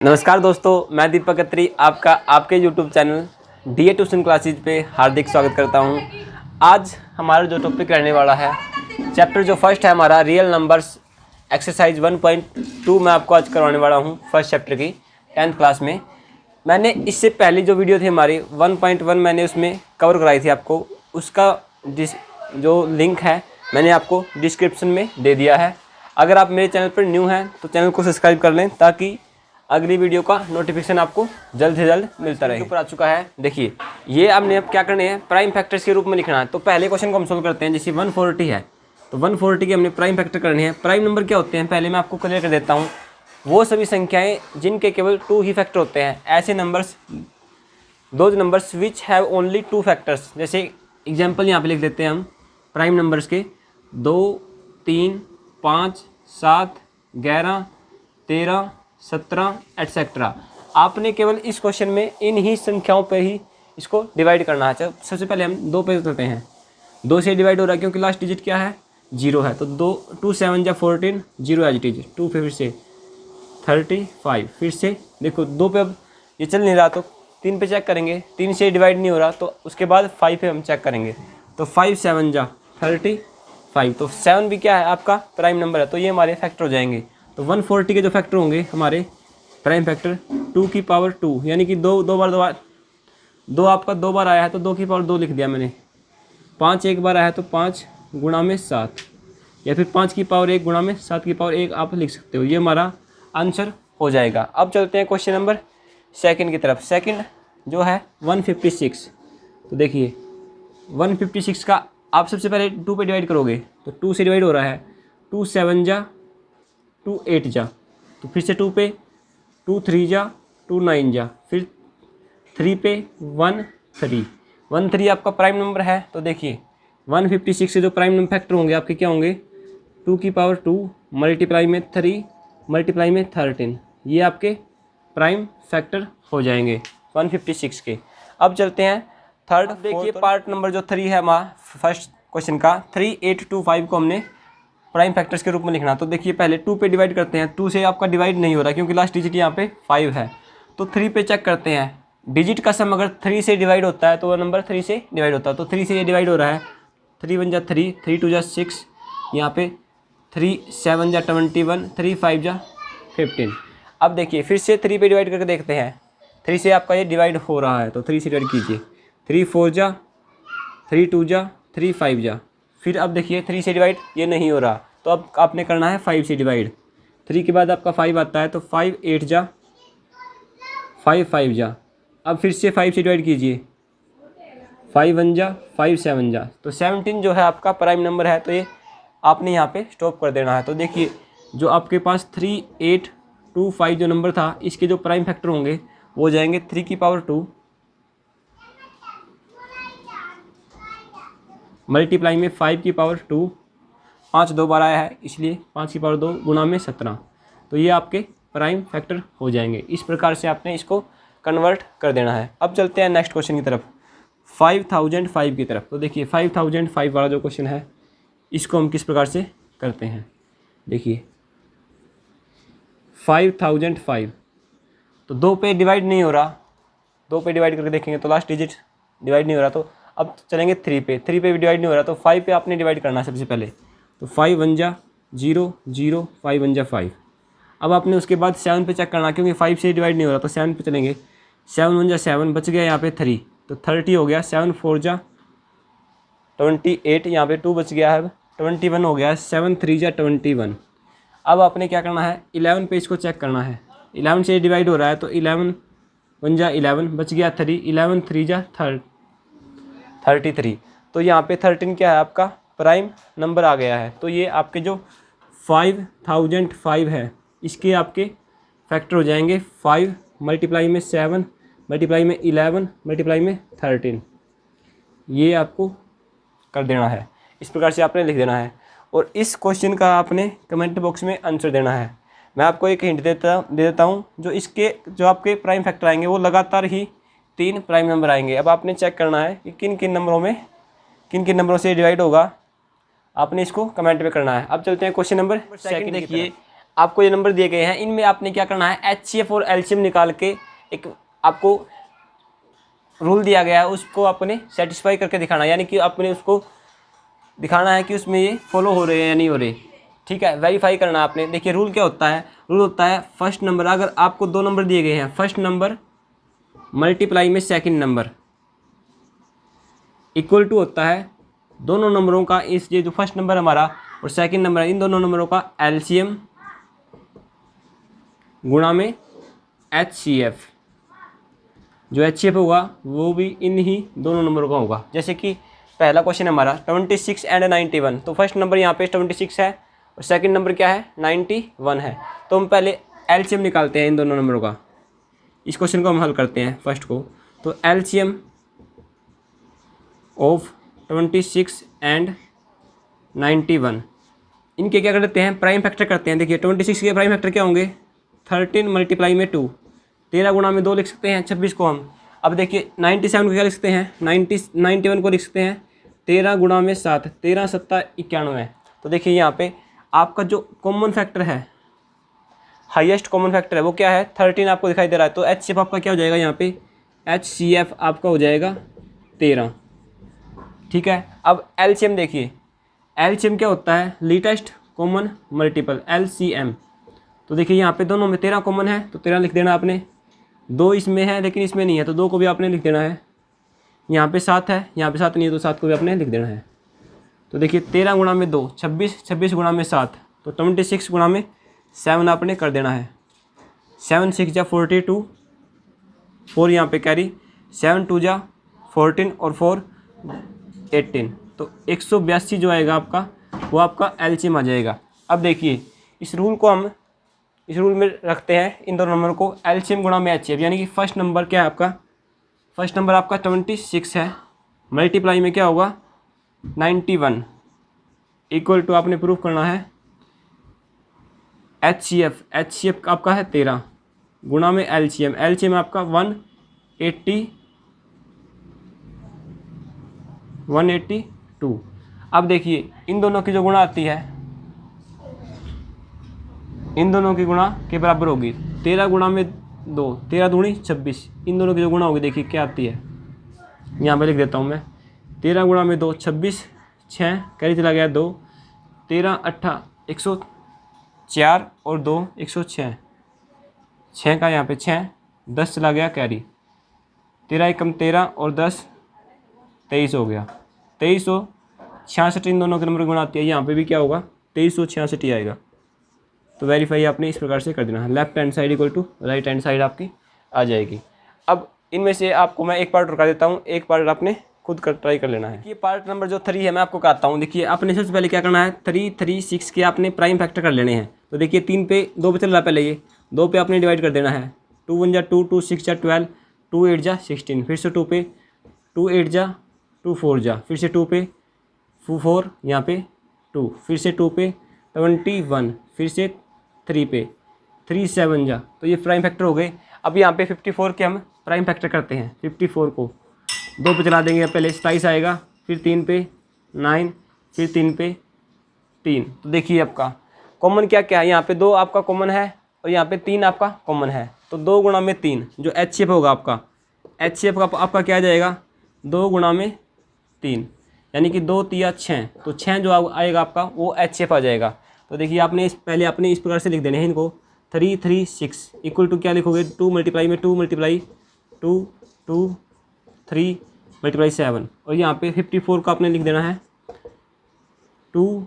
नमस्कार दोस्तों, मैं दीपक अत्री आपका आपके YouTube channel DA tuition classes पे हार्दिक स्वागत करता हूं। आज हमारा जो टॉपिक रहने वाला है, चैप्टर जो फर्स्ट है हमारा रियल नंबर्स एक्सरसाइज 1.2 मैं आपको आज करवाने वाला हूं। फर्स्ट चैप्टर की 10th क्लास में मैंने इससे पहली जो वीडियो थी हमारी 1.1 मैंने उसमें कवर कराई थी आपको। उसका जो लिंक है मैंने आपको डिस्क्रिप्शन में दे दिया है। अगर आप मेरे चैनल पर न्यू हैं तो चैनल को सब्सक्राइब कर लें ताकि अगली वीडियो का नोटिफिकेशन आपको जल्द से जल्द मिलता रहे। ऊपर आ चुका है, देखिए ये हमने अब क्या करने हैं, प्राइम फैक्टर्स के रूप में लिखना है। तो पहले क्वेश्चन को हम सोल्व करते हैं। जैसे 140 है तो 140 के हमने प्राइम फैक्टर करने हैं। प्राइम नंबर क्या होते हैं पहले मैं आपको क्लियर कर देता हूँ। वो सभी संख्याएँ जिनके केवल 2 ही फैक्टर होते हैं, ऐसे numbers those numbers which have only 2 factors. जैसे एग्जाम्पल यहाँ पे लिख देते हैं हम प्राइम नंबर्स के 2, 3, 5, 7, 11, 13, 17 एटसेट्रा। आपने केवल इस क्वेश्चन में इन ही संख्याओं पर ही इसको डिवाइड करना है। सबसे पहले हम 2 पे करते हैं। 2 से डिवाइड हो रहा है क्योंकि लास्ट डिजिट क्या है, 0 है। तो 2 7 जा 14, 0 एज इट इज। 2 पे फिर से 35, फिर से देखो 2 पे अब ये चल नहीं रहा तो 3 पे चेक करेंगे। 3 से डिवाइड नहीं हो रहा तो उसके बाद 5 पे हम चेक करेंगे। तो 5 7 जा 35। तो 7 भी क्या है आपका प्राइम नंबर है, तो ये हमारे फैक्टर हो जाएंगे। तो 140 के जो फैक्टर होंगे हमारे प्राइम फैक्टर 2 की पावर 2, यानी कि दो बार आपका 2 बार आया है तो 2 की पावर 2 लिख दिया मैंने। 5 एक बार आया है तो 5 गुणा में 7, या फिर 5 की पावर 1 गुणा में 7 की पावर 1 आप लिख सकते हो। ये हमारा आंसर हो जाएगा। अब चलते हैं क्वेश्चन नंबर सेकंड की तरफ। सेकंड जो है 156। तो देखिए 156 का आप सबसे पहले 2 पे डिवाइड करोगे तो 2 से डिवाइड हो रहा है। 2 7 जा 2 8 जा, तो फिर से 2 पे 2 3 जा 2 9 जा, फिर 3 पे 1 3 आपका प्राइम नंबर है। तो देखिए 156 से जो प्राइम नंबर फैक्टर होंगे आपके क्या होंगे, 2 की पावर 2 मल्टीप्लाई में 3 मल्टीप्लाई में 13, ये आपके प्राइम फैक्टर हो जाएंगे 156 के। अब चलते हैं थर्ड। देखिए पार्ट नंबर जो 3 है हमारा फर्स्ट क्वेश्चन का, 3825 को हमने प्राइम फैक्टर्स के रूप में लिखना। तो देखिए पहले 2 पे डिवाइड करते हैं। 2 से आपका डिवाइड नहीं हो रहा क्योंकि लास्ट डिजिट यहाँ पे 5 है। तो 3 पे चेक करते हैं। डिजिट का सम अगर 3 से डिवाइड होता है तो वह नंबर 3 से डिवाइड होता है। तो 3 से ये डिवाइड हो रहा है। 3 1 जा 3, 3 2 जा 6, यहाँ पे 3 7 जा 21, 3 5 जा 15। अब देखिए फिर से 3 पे डिवाइड करके देखते हैं। 3 से आपका ये डिवाइड हो रहा है तो 3 से डिवाइड कीजिए। 3 4 जा 3 2 जा 3 5 जा, फिर अब देखिए 3 से डिवाइड ये नहीं हो रहा तो अब आपने करना है 5 से डिवाइड। 3 के बाद आपका 5 आता है तो 5 8 जा 5 5 जा। अब फिर से 5 से डिवाइड कीजिए। 5 1 जा 5 7 जा, तो 17 जो है आपका प्राइम नंबर है। तो ये आपने यहाँ पे स्टॉप कर देना है। तो देखिए जो आपके पास 3 8 2 5 जो नंबर था, इसके जो प्राइम फैक्टर होंगे वो हो जाएंगे 3 की पावर 2 मल्टीप्लाई में 5 की पावर 2, 5 2 बार आया है इसलिए 5 की पावर 2 गुणा में 17। तो ये आपके प्राइम फैक्टर हो जाएंगे। इस प्रकार से आपने इसको कन्वर्ट कर देना है। अब चलते हैं नेक्स्ट क्वेश्चन की तरफ, 5005 की तरफ। तो देखिए 5005 वाला जो क्वेश्चन है इसको हम किस प्रकार से करते हैं। देखिए 5005 तो 2 पे डिवाइड नहीं हो रहा। 2 पे डिवाइड करके देखेंगे तो लास्ट डिजिट डिवाइड नहीं हो रहा। तो अब चलेंगे 3 पे। 3 पे भी डिवाइड नहीं हो रहा तो 5 पे आपने डिवाइड करना है सबसे पहले। तो 5 1 जा 0 0, 5 1 जा 5। अब आपने उसके बाद 7 पे चेक करना क्योंकि 5 से डिवाइड नहीं हो रहा तो 7 पे चलेंगे। 7 1 जा 7, बच गया यहाँ पे 3, तो 30 हो गया। 7 4 जा 28, यहाँ पे 2 बच गया है, 21 हो गया। 7 3 जा 21। अब आपने क्या करना है, 11 पे इसको चेक करना है। 11 से डिवाइड हो रहा है तो 11 1 जा 11, बच गया 3, 11 3 जा 33। तो यहाँ पे 13 क्या है आपका प्राइम नंबर आ गया है। तो ये आपके जो 5005 है इसके आपके फैक्टर हो जाएंगे 5 मल्टीप्लाई में 7 मल्टीप्लाई में 11 मल्टीप्लाई में 13। ये आपको कर देना है। इस प्रकार से आपने लिख देना है और इस क्वेश्चन का आपने कमेंट बॉक्स में आंसर देना है। मैं आपको एक हिंट दे देता हूँ, जो इसके जो आपके प्राइम फैक्टर आएंगे वो लगातार ही 3 प्राइम नंबर आएंगे। अब आपने चेक करना है कि किन किन नंबरों से डिवाइड होगा, आपने इसको कमेंट में करना है। अब चलते हैं क्वेश्चन नंबर सेकंड। देखिए आपको ये नंबर दिए गए हैं, इनमें आपने क्या करना है, HCF और LCM निकाल के एक आपको रूल दिया गया है, उसको आपने सेटिस्फाई करके दिखाना है, यानी कि आपने उसको दिखाना है कि उसमें ये फॉलो हो रहे हैं या नहीं हो रहे। ठीक है, वेरीफाई करना आपने। देखिए रूल क्या होता है, रूल होता है फर्स्ट नंबर, अगर आपको 2 नंबर दिए गए हैं, फर्स्ट नंबर मल्टीप्लाई में सेकंड नंबर इक्वल टू होता है दोनों नंबरों का, इस ये जो फर्स्ट नंबर हमारा और सेकंड नंबर है, इन दोनों नंबरों का LCM गुणा में HCF। जो HCF होगा वो भी इन ही दोनों नंबरों का होगा। जैसे कि पहला क्वेश्चन हमारा 26 एंड 91, तो फर्स्ट नंबर यहाँ पे 26 है और सेकंड नंबर क्या है, 91 है। तो हम पहले LCM निकालते हैं इन दोनों नंबरों का। इस क्वेश्चन को हम हल करते हैं फर्स्ट को। तो LCM ऑफ 26 एंड 91, इनके क्या करते हैं, प्राइम फैक्टर करते हैं। देखिए 26 के प्राइम फैक्टर क्या होंगे, 13 मल्टीप्लाई में 2, 13 गुणा में 2 लिख सकते हैं 26 को हम। अब देखिए 97 को क्या लिख सकते हैं, 91 को लिख सकते हैं 13 गुणा में 7, 13 7 91। तो देखिए यहाँ पे आपका जो कॉमन फैक्टर है, हाईएस्ट कॉमन फैक्टर है, वो क्या है, 13 आपको दिखाई दे रहा है। तो HCF आपका क्या हो जाएगा यहाँ पे, HCF आपका हो जाएगा 13। ठीक है, अब LCM देखिए, LCM क्या होता है, लीटेस्ट कॉमन मल्टीपल, LCM। तो देखिए यहाँ पे दोनों में 13 कॉमन है, तो 13 लिख देना आपने। 2 इसमें है लेकिन इसमें नहीं है, तो 2 को भी आपने लिख देना है। यहाँ पे 7 है, यहाँ पे 7 नहीं है, तो 7 को भी आपने लिख देना है। तो देखिए 13 गुणा में 2 26, 26 गुणा में 7, तो 26 गुणा में 7 आपने कर देना है। 7 6 जा 42, 4 यहाँ पे कैरी, 7 2 जा 14 और 4 18, तो 182 जो आएगा आपका, वो आपका LCM आ जाएगा। अब देखिए इस रूल में रखते हैं इन दोनों नंबर को, LCM गुणा में HCF, यानी कि फर्स्ट नंबर क्या है आपका, फर्स्ट नंबर आपका 26 है, मल्टीप्लाई में क्या होगा 91, इक्वल टू आपने प्रूफ करना है HCF आपका है 13 गुणा में LCM आपका 182। अब देखिए इन दोनों की जो गुणा आती है, इन दोनों की गुणा के बराबर होगी 13 गुणा में 2, 13 दूनी 26, इन दोनों की जो गुणा होगी देखिए क्या आती है, यहाँ पे लिख देता हूँ मैं। 13 गुणा में 2 26, 6 कैरी चला गया 2, 13 8 104 और 2 106, 6 का यहाँ पे 6, 10 चला गया कैरी, 13 एकम 13 और 10 23 हो गया, 2366 इन दोनों के नंबर की गुणा आती है। यहाँ पे भी क्या होगा, 2366 ही आएगा। तो वेरीफाई आपने इस प्रकार से कर देना है, left hand side equal to right hand side आपकी आ जाएगी। अब इनमें से आपको मैं एक पार्ट रुका देता हूँ, एक पार्ट आपने खुद कर ट्राई कर लेना है। ये पार्ट नंबर जो 3 है मैं आपको कहता हूँ। देखिए आपने सबसे पहले क्या करना है, 3 3 6 के आपने प्राइम फैक्टर कर लेने हैं। तो देखिए 3 पे 2 पे चल रहा है, पहले ये 2 पे आपने डिवाइड कर देना है। 2 1 जा 2, 2 6 जा 12, 2 8 जा 16, फिर से 2 पे 2 8 जा 2 4 जा, फिर से 2 पे 4 यहाँ पे 2, फिर से 2 पे 21, फिर से 3 पे 3 7 जा, तो ये प्राइम फैक्टर हो गए। अब यहाँ पे 54 के हम प्राइम फैक्टर करते हैं। 54 को 2 पे चला देंगे, पहले 27 आएगा, फिर 3 पे 9, फिर 3 पे 3। तो देखिए आपका कॉमन क्या क्या है, यहाँ पे 2 आपका कॉमन है और यहाँ पे 3 आपका कॉमन है। तो 2 गुणा में 3 जो HCF होगा आपका, HCF का आपका क्या आ जाएगा, 2 गुणा में 3, यानी कि 2 3 6, तो 6 जो आएगा आपका वो HCF आ जाएगा। तो देखिए आपने पहले आपने इस प्रकार से लिख देने हैं इनको, 3 3 6 इक्वल टू क्या लिखोगे, 2 मल्टीप्लाई में 2 मल्टीप्लाई 2 2 3 मल्टीप्लाई 7, और यहाँ पे 54 का आपने लिख देना है 2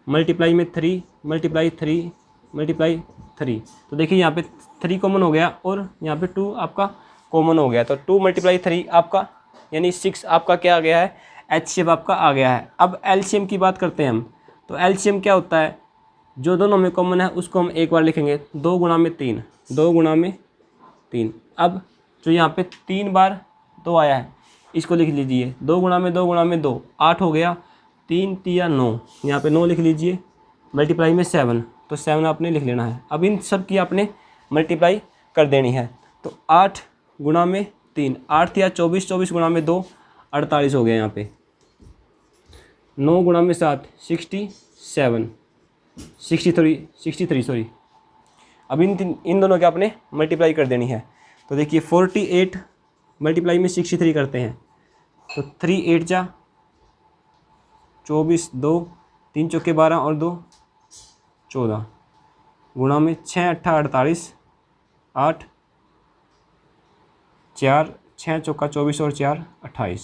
मल्टीप्लाई में 3 मल्टीप्लाई 3 मल्टीप्लाई 3। तो देखिए यहाँ पे 3 कॉमन हो गया और यहाँ पे 2 आपका कॉमन हो गया, तो 2 मल्टीप्लाई 3 आपका यानी 6 आपका क्या आ गया है, HCF आपका आ गया है। अब LCM की बात करते हैं हम। तो LCM क्या होता है, जो दोनों में कॉमन है उसको हम एक बार लिखेंगे, 2 गुणा में 3, 2 गुणा में 3। अब जो यहाँ पे 3 बार 2 आया है इसको लिख लीजिए, 2 गुणा में 2 गुणा में 2 8 हो गया, 3 3 9, यहाँ पे 9 लिख लीजिए, मल्टीप्लाई में 7, तो 7 आपने लिख लेना है। अब इन सब की आपने मल्टीप्लाई कर देनी है। तो 8 गुणा में 3, 8 या 24, 24 गुणा में 2 48 हो गया। यहाँ पे 9 गुणा में 7 67, 63 सॉरी। अब इन दोनों के आपने मल्टीप्लाई कर देनी है। तो देखिए 48 मल्टीप्लाई में 63 करते हैं तो 3 8 जा 24, 2 3 चौके 12 और 2 14, गुणा में 6 8 48, 8 4 6 चौका 24 और 4 28,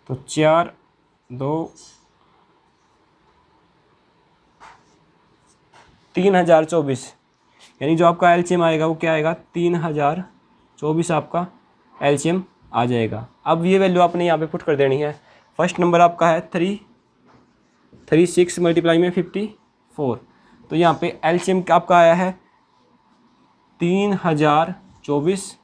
तो 4 2 3024, यानी जो आपका एलसीएम आएगा वो क्या आएगा 3024 आपका एलसीएम आ जाएगा। अब ये वैल्यू आपने यहाँ पे पुट कर देनी है। फर्स्ट नंबर आपका है 36 मल्टीप्लाई में 54, तो यहाँ पे एलसीएम आपका आया है 3024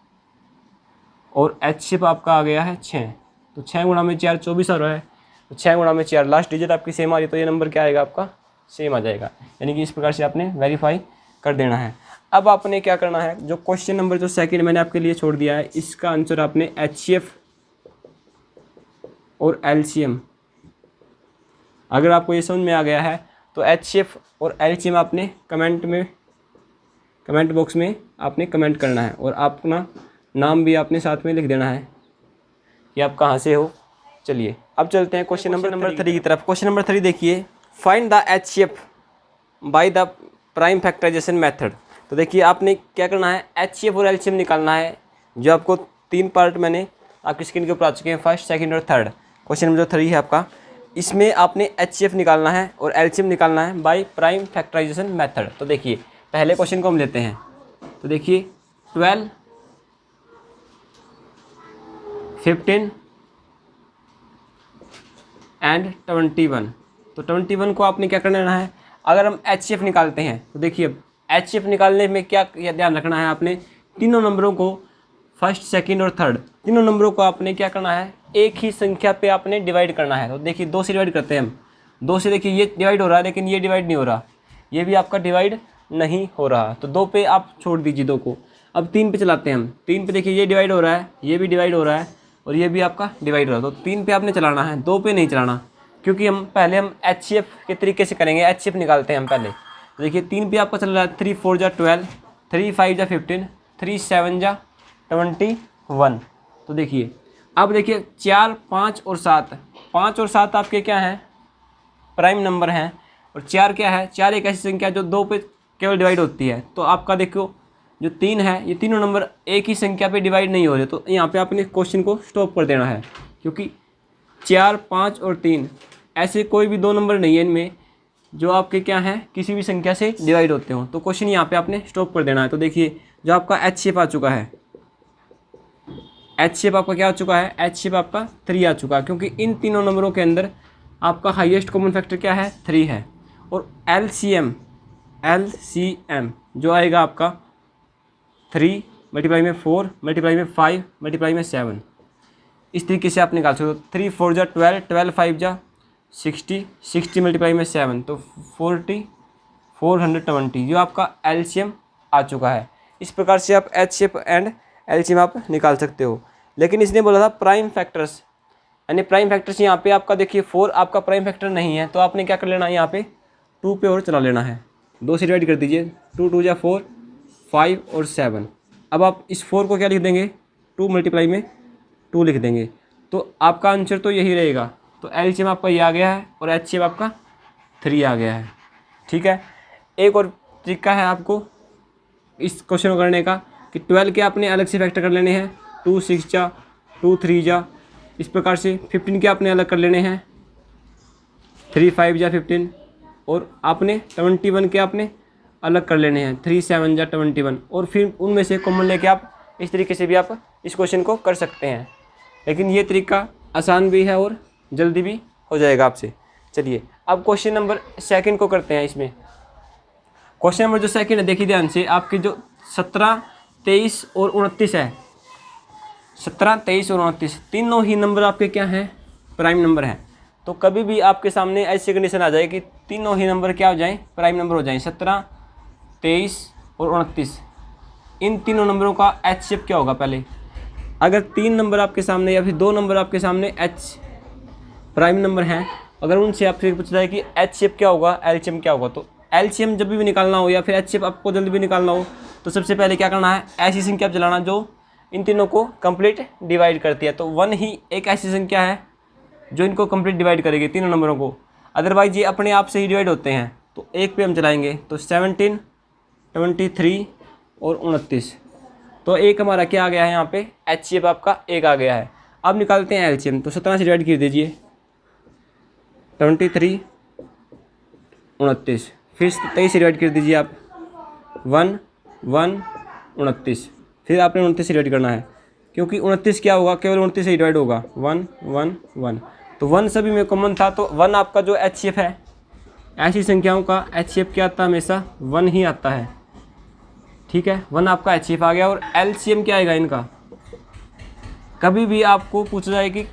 और एचसीएफ आपका आ गया है 6, तो 6 गुणा में 4 24 आ रहा है, तो 6 गुणा में 4 लास्ट डिजिट आपकी सेम आ रही है, तो ये नंबर क्या आएगा आपका सेम आ जाएगा। यानी कि इस प्रकार से आपने वेरीफाई कर देना है। अब आपने क्या करना है, जो क्वेश्चन नंबर जो सेकंड मैंने आपके लिए छोड़ दिया है, इसका आंसर आपने एचसीएफ और एलसीएम, अगर आपको ये समझ में आ गया है तो एचसीएफ और एलसीएम आपने कमेंट बॉक्स में आपने कमेंट करना है और अपना नाम भी आपने साथ में लिख देना है कि आप कहाँ से हो। चलिए अब चलते हैं क्वेश्चन नंबर 3 की तरफ। क्वेश्चन नंबर 3 देखिए, find the HCF by the prime factorisation method. तो देखिए आपने क्या करना है, एचसीएफ और एलसीएम निकालना है। जो आपको 3 पार्ट मैंने आपकी स्क्रीन के ऊपर आ चुके हैं, फर्स्ट सेकंड और थर्ड। क्वेश्चन नंबर 3 है आपका, इसमें आपने एचसीएफ निकालना है और एलसीएम निकालना है बाय प्राइम फैक्टराइजेशन मेथड। तो देखिए पहले क्वेश्चन को हम लेते हैं। तो देखिए 12 15 एंड 21, तो 21 को आपने क्या करना है, अगर हम एचसीएफ निकालते हैं तो देखिए एचसीएफ निकालने में क्या ध्यान रखना है, आपने तीनों नंबरों को फर्स्ट सेकंड और थर्ड तीनों नंबरों को आपने क्या करना है, एक ही संख्या पे आपने डिवाइड करना है। तो देखिए 2 से डिवाइड करते हैं हम, 2 से देखिए ये डिवाइड हो रहा है लेकिन ये डिवाइड नहीं हो रहा, ये भी आपका डिवाइड नहीं हो रहा, तो 2 पे आप छोड़ दीजिए 2 को। अब 3 पे चलाते हैं हम, 3 पे देखिए ये डिवाइड हो रहा है, ये भी डिवाइड हो रहा है और ये भी आपका डिवाइड हो रहा है, तो 3 पे आपने चलाना है, 2 पे नहीं चलाना, क्योंकि हम एचसीएफ के तरीके से करेंगे। एचसीएफ निकालते हैं हम पहले। तो देखिए 3 पे आपका चल रहा है 3 4 जा 12, 3 5 जा 15, 3 7 जा 21। तो देखिए अब देखिए 4 5 और 7, 5 और 7 आपके क्या हैं, प्राइम नंबर हैं, और 4 क्या है, 4 एक ऐसी संख्या जो 2 पे केवल डिवाइड होती है। तो आपका देखो जो 3 है, ये तीनों नंबर एक ही संख्या पे डिवाइड नहीं हो रहे, तो यहाँ पे आपने क्वेश्चन को स्टॉप कर देना है, क्योंकि 4 5 और 3 ऐसे कोई भी 2 नंबर नहीं है इनमें जो आपके क्या हैं, किसी भी संख्या से डिवाइड होते हो। तो क्वेश्चन यहाँ पे आपने स्टॉप कर देना है। तो देखिए जो आपका एचसीएफ आ चुका है, एचसीएफ आपका क्या आ चुका है, एचसीएफ आपका 3 आ चुका है, क्योंकि इन तीनों नंबरों के अंदर आपका हाईएस्ट कॉमन फैक्टर क्या है, 3 है। और एलसीएम जो आएगा आपका 3 मल्टीप्लाई में 4 मल्टीप्लाई में 5 मल्टीप्लाई में 7, इस तरीके से आप निकाल सकते हो। 3 4 जा 12, 12 5 जा 60, 60 मल्टीप्लाई में 7, तो 420 जो आपका एलसीएम आ चुका है। इस प्रकार से आप एचसीएफ एंड एलसीएम आप निकाल सकते हो। लेकिन इसने बोला था प्राइम फैक्टर्स, यानी प्राइम फैक्टर्स यहाँ पे आपका देखिए 4 आपका प्राइम फैक्टर नहीं है, तो आपने क्या कर लेना है, यहाँ पे 2 पे और चला लेना है, 2 से डिवाइड कर दीजिए, 2 2 जा 4, 5 और 7। अब आप इस 4 को क्या लिख देंगे, 2 मल्टीप्लाई में 2 लिख देंगे, तो आपका आंसर तो यही रहेगा। तो एलसीएम आपका ये आ गया है और एचसीएफ आपका 3 आ गया है। ठीक है, एक और तरीका है आपको इस क्वेश्चन को करने का कि 12 के आपने अलग से फैक्टर कर लेने हैं, 2 6 जा 2 3 जा, इस प्रकार से 15 के आपने अलग कर लेने हैं, 3 5 जा 15, और आपने 21 के आपने अलग कर लेने हैं, 3 7 जा 21, और फिर उनमें से कॉमन लेके आप इस तरीके से भी आप इस क्वेश्चन को कर सकते हैं। लेकिन ये तरीका आसान भी है और जल्दी भी हो जाएगा आपसे। चलिए अब क्वेश्चन नंबर सेकंड को करते हैं। इसमें क्वेश्चन नंबर जो सेकंड है, देखिए ध्यान से, आपके जो 17 23 और 29 है, 17 23 और 29 तीनों ही नंबर आपके क्या हैं, प्राइम नंबर हैं। तो कभी भी आपके सामने ऐसी कंडीशन आ जाए कि तीनों ही नंबर क्या हो जाएं, प्राइम नंबर हो जाएं, 17 23 और 29, इन तीनों नंबरों का एचसीएफ क्या होगा। पहले अगर 3 नंबर आपके सामने या फिर 2 नंबर आपके सामने एच प्राइम नंबर हैं अगर उनसे आपसे पूछा जाए कि HCF क्या होगा, LCM क्या होगा, तो LCM जब भी निकालना हो या फिर HCF आपको जल्दी भी निकालना हो तो सबसे पहले क्या करना है, ऐसी संख्या चलाना जो इन तीनों को कंप्लीट डिवाइड करती है। तो 1 ही एक ऐसी संख्या है जो इनको कंप्लीट डिवाइड करेगी तीनों नंबरों को, अदरवाइज ये अपने आप से ही डिवाइड होते हैं। तो 1 पे हम चलाएंगे तो 17, 23 और 29। तो एक हमारा क्या आ गया है यहाँ पे, HCF आपका 1 आ गया है। अब निकालते हैं LCM। तो 17 से डिवाइड कर दीजिए, 23, 29, फिर 23 से डिवाइड कर दीजिए आप, 1, 1, 29, फिर आपने 29 से डिवाइड करना है क्योंकि 29 क्या होगा, केवल 29 से डिवाइड होगा, 1, 1, 1। तो 1 सभी में कॉमन था, तो 1 आपका जो HCF है, ऐसी संख्याओं का HCF क्या आता है, हमेशा 1 ही आता है। ठीक है, 1 आपका HCF आ गया। और LCM क्या आएगा इनका, कभी भी आपको पूछा जाए कि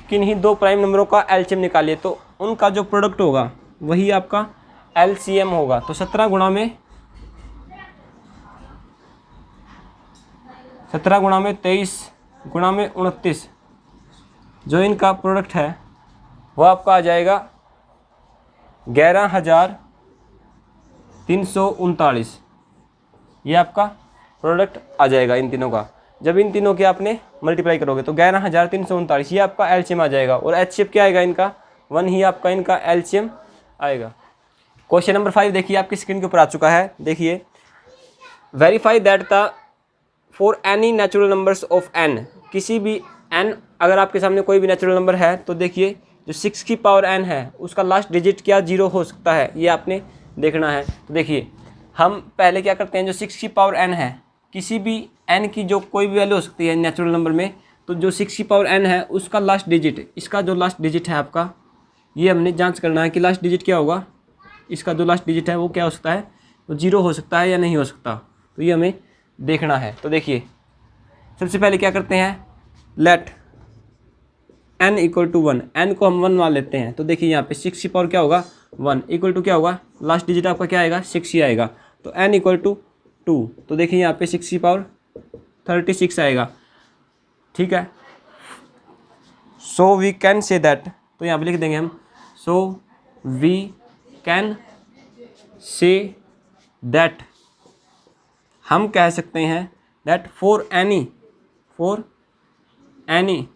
किन्हीं दो प्राइम नंबरों का LCM निकालिए तो उनका जो प्रोडक्ट होगा वही आपका LCM होगा। तो 17 गुणा में 23 गुणा में 29, जो इनका प्रोडक्ट है वो आपका आ जाएगा 11,339। ये आपका प्रोडक्ट आ जाएगा इन तीनों का। जब इन तीनों के आपने मल्टीप्लाई करोगे तो 11,339 ये आपका LCM आ जाएगा। और HCF क्या आएगा इनका, 1 ही आपका इनका LCM आएगा। क्वेश्चन नंबर 5 देखिए आपकी स्क्रीन के ऊपर आ चुका है। देखिए, verify that the for any natural numbers of n, किसी भी n, अगर आपके सामने कोई भी नेचुरल नंबर है तो देखिए जो 6 की पावर n है उसका लास्ट डिजिट क्या 0 हो सकता है, ये आपने देखना है। तो देखिए हम पहले क्या करते हैं, जो 6 की पावर n है, किसी भी n की जो कोई भी वैल्यू हो सकती है नेचुरल नंबर में, तो जो 6 की पावर n है उसका लास्ट डिजिट, इसका जो लास्ट डिजिट है आपका, ये हमने जांच करना है कि लास्ट डिजिट क्या होगा। इसका जो लास्ट डिजिट है वो क्या हो सकता है, वो 0 हो सकता है या नहीं हो सकता, तो ये हमें देखना है। तो देखिए सबसे पहले क्या करते हैं, let n equal to 1, n को हम 1 मान लेते हैं। तो देखिए यहाँ पे 6 की पावर क्या होगा 1, इक्वल टू क्या होगा, लास्ट डिजिट आपका क्या आएगा 6 ही आएगा। तो n इक्वल टू 2, तो देखिए यहाँ पे 6 की पावर 36 आएगा। ठीक है, so we can say that, तो यहाँ पे लिख देंगे हम, so we can say that, हम कह सकते हैं that for any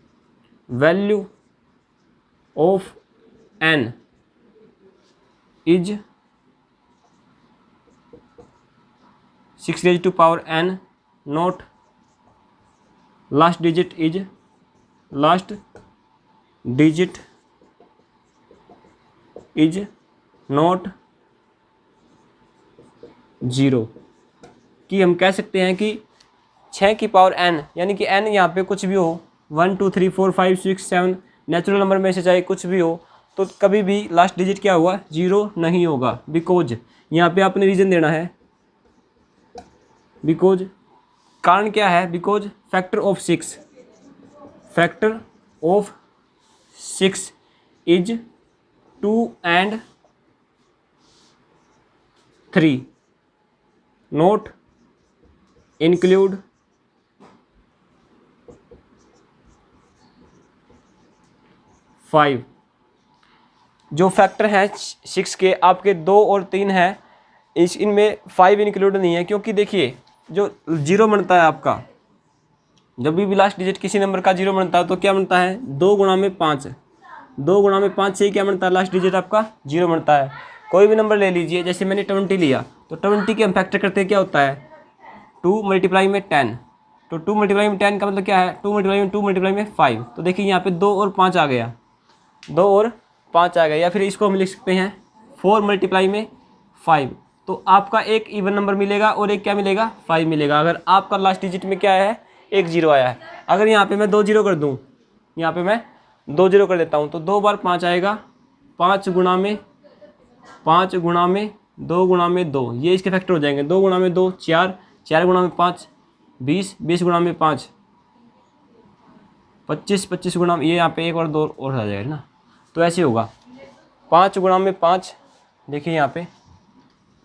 value of n is 6 raised to power n, not last digit is not 0, कि हम कह सकते हैं कि 6 की पावर n, यानी कि n यहाँ पे कुछ भी हो, 1 2 3 4 5 6 7 नेचुरल नंबर में से चाहे कुछ भी हो, तो कभी भी लास्ट डिजिट क्या हुआ 0 नहीं होगा। बिकॉज यहाँ पे आपने रीज़न देना है, बिकॉज कारण क्या है, because factor of 6 is 2 and 3, note include 5। जो फैक्टर हैं 6 के आपके 2 और 3 हैं, इनमें 5 इंक्लूड नहीं है, क्योंकि देखिए जो 0 बनता है आपका, जब भी लास्ट डिजिट किसी नंबर का 0 बनता है तो क्या बनता है, 2 गुणा में 5, 2 गुणा में 5 से ही क्या बनता है, लास्ट डिजिट आपका 0 बनता है। कोई भी नंबर ले लीजिए, जैसे मैंने 20 लिया, तो 20 के हम फैक्टर करते हैं क्या होता है, 2 मल्टीप्लाई में 10, तो 2 मल्टीप्लाई में 10 का मतलब क्या है, 2 मल्टीप्लाई में 5। तो देखिए यहाँ पे 2 और 5 आ गया, 2 और 5 आ गया, या फिर इसको हम लिख सकते हैं 4 मल्टीप्लाई में 5। तो आपका एक इवन नंबर मिलेगा और एक क्या मिलेगा, 5 मिलेगा, अगर आपका लास्ट डिजिट में क्या है, एक 0 आया है। अगर यहाँ पे मैं 2 0 कर दूँ, यहाँ पे मैं 2 0 कर देता हूँ, तो 2 बार 5 आएगा, 5 गुणा में 2 गुणा में 2, ये इसके फैक्टर हो जाएंगे, 2 गुणा में 2 4, 4 गुणा में 5 20, 20 गुणा में 5 25, 25 गुणा में, ये यहाँ पे एक और 2 और आ जाएगा ना, तो ऐसे होगा 5 गुणा में 5, देखिए यहाँ पे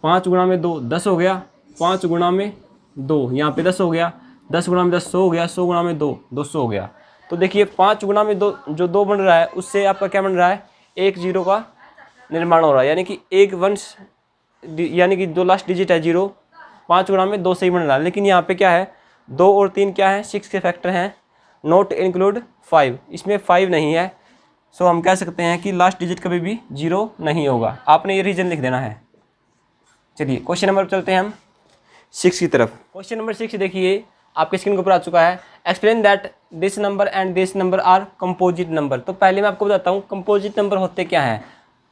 5 गुणा में 2 10 हो गया, 5 गुणा में 2 यहाँ पे 10 हो गया, 10 गुणा में 10 100 हो गया, 100 गुणा में 2 200 हो गया। तो देखिए 5 गुणा में 2 जो 2 बन रहा है उससे आपका क्या बन रहा है, एक जीरो का निर्माण हो रहा है, यानी कि एक वंश, यानी कि जो लास्ट डिजिट है जीरो, 5 गुणा में 2 से ही बन रहा है। लेकिन यहाँ पे क्या है, 2 और 3 क्या है, 6 के फैक्टर हैं, नॉट इंक्लूड 5, इसमें 5 नहीं है। सो हम कह सकते हैं कि लास्ट डिजिट कभी भी जीरो नहीं होगा। आपने ये रीजन लिख देना है। चलिए क्वेश्चन नंबर चलते हैं हम 6 की तरफ। क्वेश्चन नंबर 6 देखिए आपके स्क्रीन के ऊपर आ चुका है। Explain that this number and this number are composite number. तो पहले मैं आपको बताता हूँ कंपोजिट नंबर होते क्या हैं।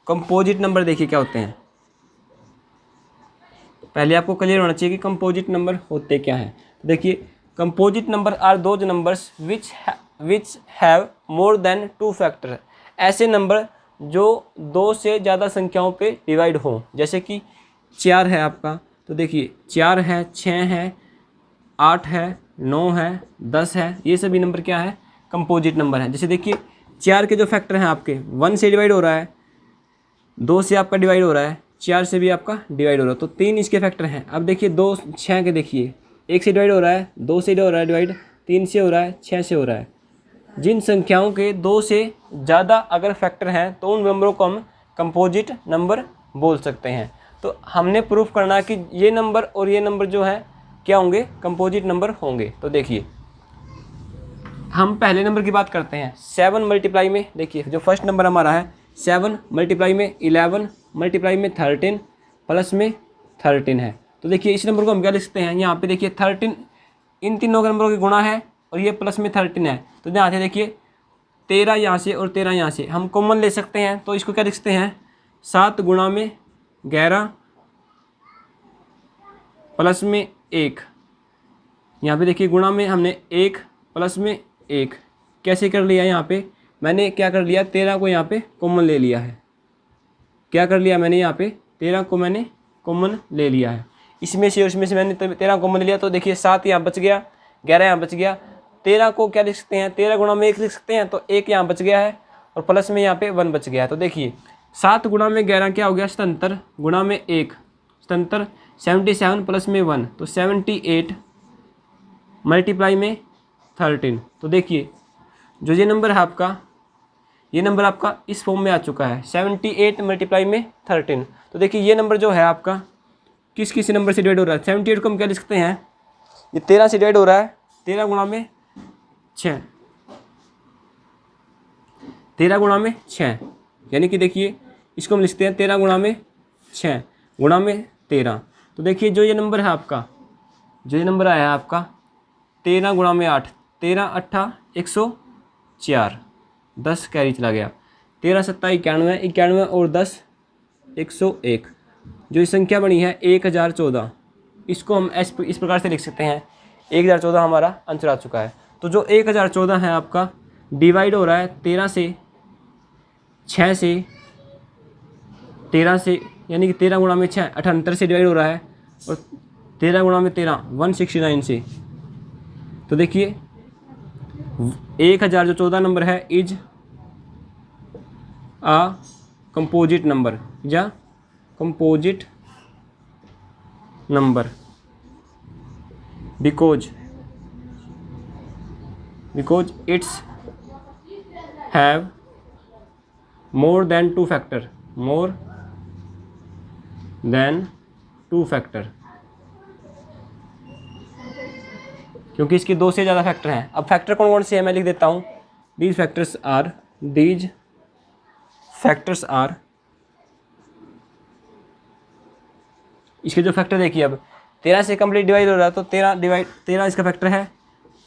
कंपोजिट नंबर देखिए क्या होते हैं, पहले आपको क्लियर होना चाहिए कि कंपोजिट नंबर होते क्या हैं। देखिए composite number are those numbers which have more than 2 factor. ऐसे नंबर जो 2 से ज़्यादा संख्याओं पे डिवाइड हो। जैसे कि 4 है आपका, तो देखिए 4 है, 6 है, 8 है, 9 है, 10 है, ये सभी नंबर क्या है, कंपोजिट नंबर है। जैसे देखिए 4 के जो फैक्टर हैं आपके 1 से डिवाइड हो रहा है, 2 से आपका डिवाइड हो रहा है, 4 से भी आपका डिवाइड हो रहा है, तो 3 इसके फैक्टर हैं। अब देखिए 2 6 के देखिए 1 से डिवाइड हो रहा है, 2 से हो रहा है डिवाइड, 3 से हो रहा है, 6 से हो रहा है। जिन संख्याओं के 2 से ज़्यादा अगर फैक्टर हैं तो उन नंबरों को हम कंपोजिट नंबर बोल सकते हैं। तो हमने प्रूफ करना कि ये नंबर और ये नंबर जो है क्या होंगे, कंपोजिट नंबर होंगे। तो देखिए हम पहले नंबर की बात करते हैं। 7 मल्टीप्लाई में देखिए जो फर्स्ट नंबर हमारा है 7 मल्टीप्लाई में 11 मल्टीप्लाई में 13 प्लस में 13 है। तो देखिए इस नंबर को हम क्या लिख सकते हैं, यहाँ पे देखिए 13 इन तीनों के नंबरों की गुणा है और ये प्लस में 13 है। तो यहाँ से देखिए 13 यहाँ से और 13 यहाँ से हम कॉमन ले सकते हैं। तो इसको क्या लिख सकते हैं, 7 गुणा में 11 प्लस में 1। यहाँ पे देखिए गुणा में हमने 1 प्लस में 1 कैसे कर लिया, यहाँ पे मैंने क्या कर लिया, 13 को यहाँ पे कॉमन ले लिया है। क्या कर लिया मैंने, यहाँ पे 13 को मैंने कॉमन ले लिया है। इसमें से और इसमें से मैंने 13 कॉमन ले लिया। तो देखिए 7 यहाँ बच गया, 11 यहाँ बच गया। 13 को क्या लिख सकते हैं, 13 गुणा में 1 लिख सकते हैं, तो 1 यहाँ बच गया है और प्लस में यहाँ पे 1 बच गया है। तो देखिए 7 गुणा में 11 क्या हो गया, 77 गुणा में 1 77, 77 प्लस में 1 तो 78 मल्टीप्लाई में 13। तो देखिए जो ये नंबर है आपका, ये नंबर आपका इस फॉर्म में आ चुका है 78 मल्टीप्लाई में 13। तो देखिए ये नंबर जो है आपका किस किस नंबर से डिवाइड हो रहा है, 78 को हम क्या लिख सकते हैं, ये 13 से डिवाइड हो रहा है, 13 गुणा में 6, 13 गुणा में 6, यानी कि देखिए इसको हम लिखते हैं 13 गुणा में 6 गुणा में 13। तो देखिए जो ये नंबर है आपका, जो ये नंबर आया है आपका 13 गुणा में 8, 13 8 104, 10 कैरी चला गया, 13 7 91, 91 और 10 101। जो ये संख्या बनी है 1014, इसको हम इस प्रकार से लिख सकते हैं 1014 हमारा आंसर आ चुका है। तो जो 1014 है आपका डिवाइड हो रहा है 13 से, 6 से, 13 से, यानी कि 13 गुणा में 6 78 से डिवाइड हो रहा है और 13 गुणा में 13 169 से। तो देखिए 1000 जो 14 नंबर है इज आ कंपोजिट नंबर या composite number because it's have more than 2 factor, more than 2 factor, क्योंकि इसके 2 से ज़्यादा फैक्टर हैं। अब फैक्टर कौन कौन से हैं मैं लिख देता हूँ, दीज फैक्टर्स आर, इसके जो फैक्टर देखिए अब 13 से कंप्लीट डिवाइड हो रहा है तो 13 इसका फैक्टर है,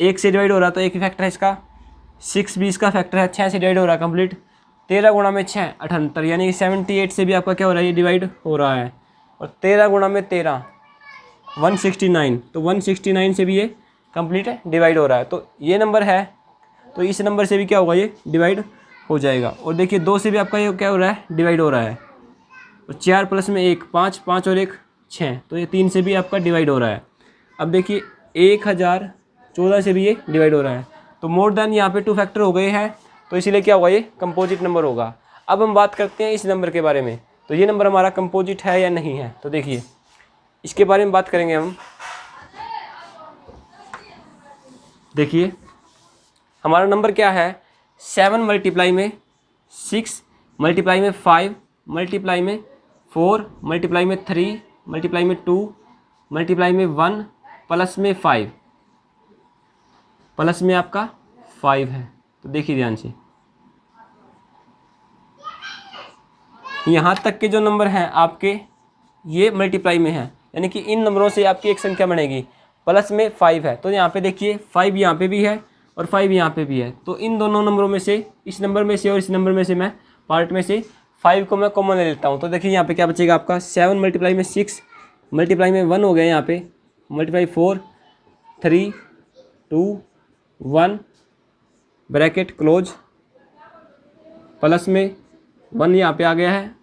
1 से डिवाइड हो रहा है तो 1 ही फैक्टर है इसका, 6 भी इसका फैक्टर है, 6 से डिवाइड हो रहा है कंप्लीट, 13 गुणा में 6 78, यानी कि 78 से भी आपका क्या हो रहा है, ये डिवाइड हो रहा है, और 13 गुणा में 13 169, तो 169 से भी ये कंप्लीट डिवाइड हो रहा है। तो ये नंबर है, तो इस नंबर से भी क्या होगा, ये डिवाइड हो जाएगा। और देखिए 2 से भी आपका ये क्या हो रहा है, डिवाइड हो रहा है, और 4 प्लस में 1 5, 5 और 1 6, तो ये 3 से भी आपका डिवाइड हो रहा है। अब देखिए 1014 से भी ये डिवाइड हो रहा है, तो मोर देन यहाँ पे 2 फैक्टर हो गए हैं, तो इसीलिए क्या होगा, ये कंपोजिट नंबर होगा। अब हम बात करते हैं इस नंबर के बारे में, तो ये नंबर हमारा कंपोजिट है या नहीं है। तो देखिए इसके बारे में बात करेंगे हम। देखिए हमारा नंबर क्या है, 7 मल्टीप्लाई में 6 मल्टीप्लाई में 5, मल्टीप्लाई में 4, मल्टीप्लाई में 3, मल्टीप्लाई में 2, मल्टीप्लाई में 1, प्लस में 5, प्लस में आपका 5 है। तो देखिए ध्यान से, यहाँ तक के जो नंबर हैं आपके ये मल्टीप्लाई में है, यानी कि इन नंबरों से आपकी एक संख्या बनेगी। प्लस में 5 है तो यहाँ पे देखिए 5 यहाँ पे भी है और 5 यहाँ पे भी है, तो इन दोनों नंबरों में से, इस नंबर में से और इस नंबर में से मैं पार्ट में से 5 को मैं कॉमन ले लेता हूँ। तो देखिए यहाँ पे क्या बचेगा आपका 7 मल्टीप्लाई में 6, मल्टीप्लाई में 1 हो गया यहाँ पे, मल्टीप्लाई 4, 3, 2, 1 ब्रैकेट क्लोज, प्लस में 1 यहाँ पे आ गया है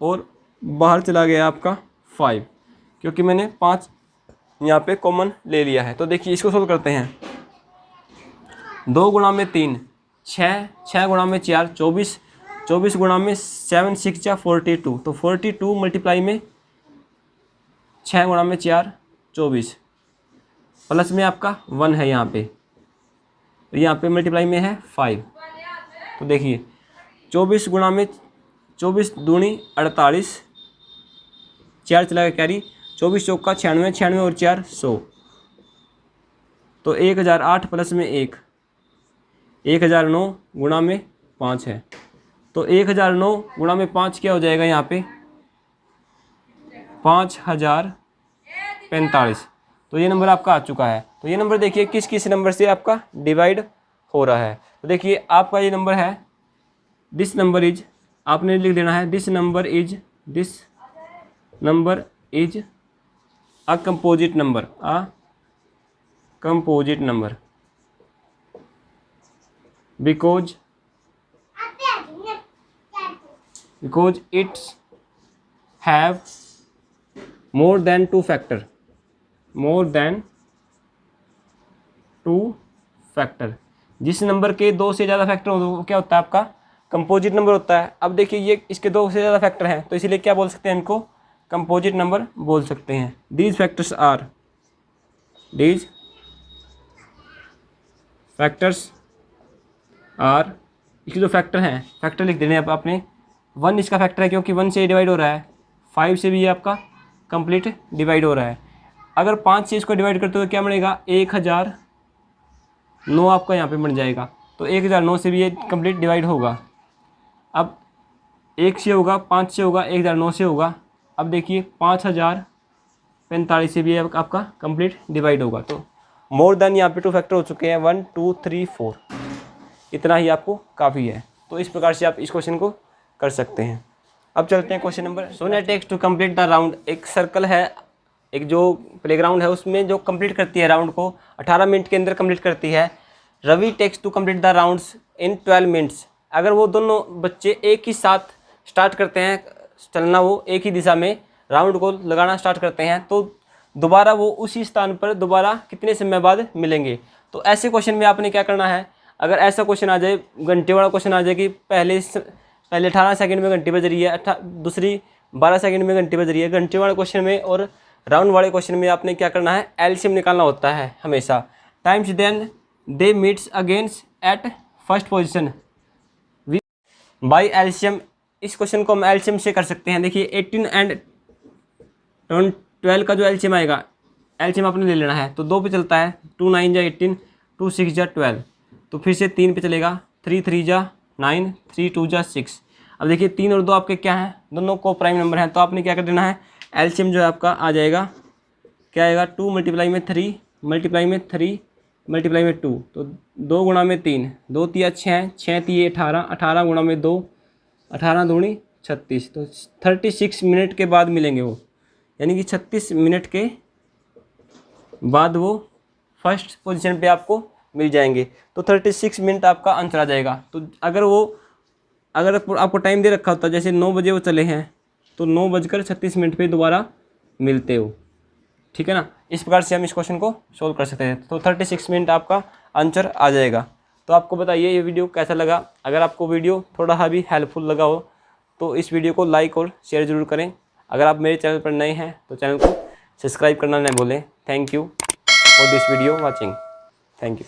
और बाहर चला गया आपका 5, क्योंकि मैंने 5 यहाँ पे कॉमन ले लिया है। तो देखिए इसको सोल्व करते हैं। 2 गुणा में 3 6, 6 गुणा में 4 24, 24 गुणा में 7 6 जा 42, तो 42 मल्टीप्लाई में 6 गुणा में 4 24, प्लस में आपका 1 है यहाँ पे, यहाँ पे मल्टीप्लाई में है 5। तो देखिए 24 गुणा में 24 दूनी 48, 4 चला गया कैरी, 24 चौका 96, 96 और 4 100, तो 1008 प्लस में 1, 1009 गुणा में 5 है, तो 1009 गुणा में 5 क्या हो जाएगा यहाँ पे 5045। तो ये नंबर आपका आ चुका है। तो ये नंबर देखिए किस किस नंबर से आपका डिवाइड हो रहा है। तो देखिए आपका ये नंबर है, दिस नंबर इज, आपने लिख देना है this number is a composite number, because it's have more than 2 factor, जिस नंबर के 2 से ज़्यादा फैक्टर हो तो क्या होता है आपका कंपोजिट नंबर होता है। अब देखिए ये इसके 2 से ज़्यादा फैक्टर हैं, तो इसीलिए क्या बोल सकते हैं, इनको कंपोजिट नंबर बोल सकते हैं। these factors are इसके जो फैक्टर हैं, फैक्टर लिख देने हैं आपने। 1 इसका फैक्टर है क्योंकि 1 से डिवाइड हो रहा है, 5 से भी ये आपका कंप्लीट डिवाइड हो रहा है। अगर 5 से इसको डिवाइड करते हो तो क्या बनेगा 1009 आपका यहाँ पे बन जाएगा, तो 1009 से भी ये कंप्लीट डिवाइड होगा। अब 1 से होगा, 5 से होगा, 1009 से होगा। अब देखिए 5045 से भी आपका कंप्लीट डिवाइड होगा। तो मोर देन यहाँ पे 2 फैक्टर हो चुके हैं, 1 2 3 4, इतना ही आपको काफ़ी है। तो इस प्रकार से आप इस क्वेश्चन को कर सकते हैं। अब चलते हैं question number. Sonia takes to complete the round, एक सर्कल है, एक जो प्लेग्राउंड है उसमें जो कंप्लीट करती है राउंड को 18 मिनट के अंदर कंप्लीट करती है। Ravi takes to complete the rounds in 12 minutes. अगर वो दोनों बच्चे एक ही साथ स्टार्ट करते हैं चलना, वो एक ही दिशा में राउंड को लगाना स्टार्ट करते हैं, तो दोबारा वो उसी स्थान पर दोबारा कितने समय बाद मिलेंगे। तो ऐसे क्वेश्चन में आपने क्या करना है, अगर ऐसा क्वेश्चन आ जाए, घंटे वाला क्वेश्चन आ जाए कि पहले 18 सेकंड में घंटी बज रही है, दूसरी 12 सेकंड में घंटी बज रही है, घंटे वाले क्वेश्चन में और राउंड वाले क्वेश्चन में आपने क्या करना है, एलसीएम निकालना होता है हमेशा। Times then they meets against at first position by LCM. इस क्वेश्चन को हम एलसीएम से कर सकते हैं। देखिए 18 एंड 12 का जो एलसीएम आएगा, एलसीएम आपने ले लेना है। तो 2 पे चलता है, 2 9 जा 18, 2 6 जा 12, तो फिर से 3 पे चलेगा, 3 3 जा 9, 3 2 जा 6। अब देखिए 3 और 2 आपके क्या हैं, दोनों को प्राइम नंबर हैं, तो आपने क्या कर देना है, एलसीएम जो है आपका आ जाएगा, क्या आएगा 2 मल्टीप्लाई में 3 मल्टीप्लाई में 3 मल्टीप्लाई में 2, तो 2 गुणा में 3, 2 तिया 6, 6 तिये 18, 18 गुणा में 2, 18 दूनी 36, तो 36 मिनट के बाद मिलेंगे वो, यानी कि 36 मिनट के बाद वो फर्स्ट पोजीशन पे आपको मिल जाएंगे। तो 36 मिनट आपका आंसर आ जाएगा। तो अगर आपको टाइम दे रखा होता, जैसे 9 बजे वो चले हैं, तो 9:36 मिनट पे दोबारा मिलते हो, ठीक है ना। इस प्रकार से हम इस क्वेश्चन को सोल्व कर सकते हैं। तो 36 मिनट आपका आंसर आ जाएगा। तो आपको बताइए ये वीडियो कैसा लगा। अगर आपको वीडियो थोड़ा सा भी हेल्पफुल लगा हो तो इस वीडियो को लाइक और शेयर ज़रूर करें। अगर आप मेरे चैनल पर नए हैं तो चैनल को सब्सक्राइब करना न भूलें। Thank you for this video watching. Thank you.